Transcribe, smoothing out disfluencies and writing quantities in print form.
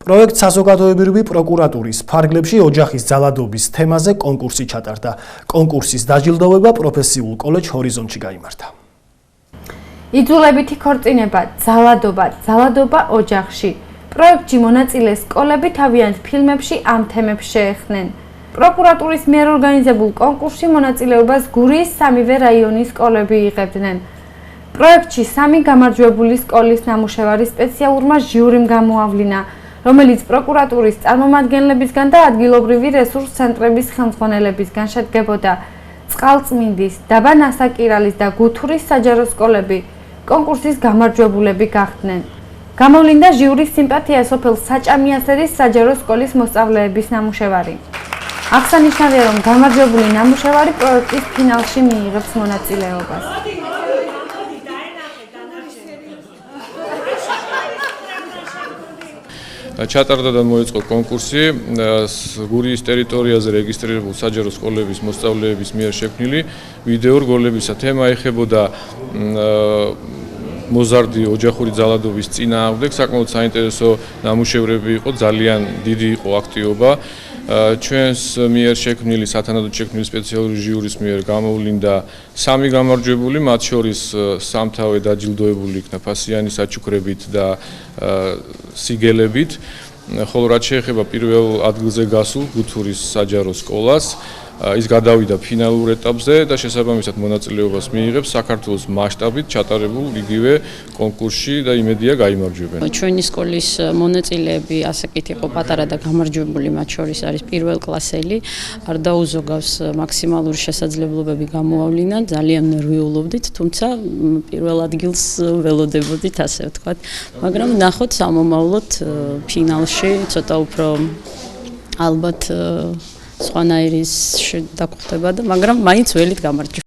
პროექტ საზოგადოებრივი პროკურატურის ფარგლებში ოჯახის ძალადობის თემაზე კონკურსი ჩატარდა. კონკურსის დაჯილდოვება პროფესიულ კოლეჯ ჰორიზონტში გაიმართა. იძულებითი ქორწინება, ძალადობა ოჯახში. პროექტში მონაწილე სკოლები თავიანთ ფილმებში ამ თემებს შეეხნენ. პროკურატურის მიერ ორგანიზებულ კონკურსში მონაწილეობას გურიის სამივე რაიონის სკოლები იღებდნენ. პროექტში 3 გამარჯვებული სკოლის ნამუშევარი სპეციალურმა ჟიურიმ გამოავლინა, რომელიც პროკურატურის წარმომადგენლებისგან და ადგილობრივი რესურს ცენტრების ხელმძღვანელებისგან შედგებოდა. წყალწმინდის, დაბა ნასაკირალის და გუთურის საჯარო სკოლები კონკურსის გამარჯვებულები გახდნენ. გამოვლინდა ჟიურის სიმპათია სოფელ საჭამიასერის საჯარო სკოლის მოსწავლეების ნამუშევარი. აღსანიშნავია, რომ გამარჯვებული ნამუშევარი პროექტის ფინალში მიიღებს მონაწილეობას. ჩატარდა და მოეწყო კონკურსი გურიის ტერიტორიაზე რეგისტრირებულ საჯარო სკოლების მოსწავლეების მიერ შექმნილი ვიდეო რგოლებისა. თემა ეხებოდა მოზარდი ოჯახური ძალადობის წინააღმდეგ. საკმაოდ საინტერესო ნამუშევრები იყო, ძალიან დიდი იყო აქტივობა. ჩვენს მიერ შექმნილი სათანადოდ შექმნილი სპეციალური ჟიურის მიერ გამოვლინდა 3 გამარჯვებული, მათ შორის სამთავე დაჯილდოებული იქნა ფასიანი საჩუქრებით და სიგელებით. ხოლო რაც შეეხება პირველ ადგილზე გასულ გუთურის საჯარო სკოლას, ის გადავიდა ფინალურ ეტაპზე და შესაბამისად მონაწილეობას მიიღებს საქართველოს მასშტაბით ჩატარებულ იგივე კონკურსში და იმედია გაიმარჯვებენ. ჩვენი სკოლის მონაწილეები ასაკით იყო პატარა და გამარჯვებული, მათ შორის არის პირველ კლასელი. არ დაუზოგავს მაქსიმალური შესაძლებლობები გამოავლინა, ძალიან ნერვიულობდით, თუმცა პირველ ადგილს ველოდებოდით, ასე ვთქვათ. მაგრამ ნახოთ სამომავლოდ ფინალში ცოტა უფრო ალბათ სხვანაირი დაგვხვდება და მაგრამ მაინც ველით გამარჯვება.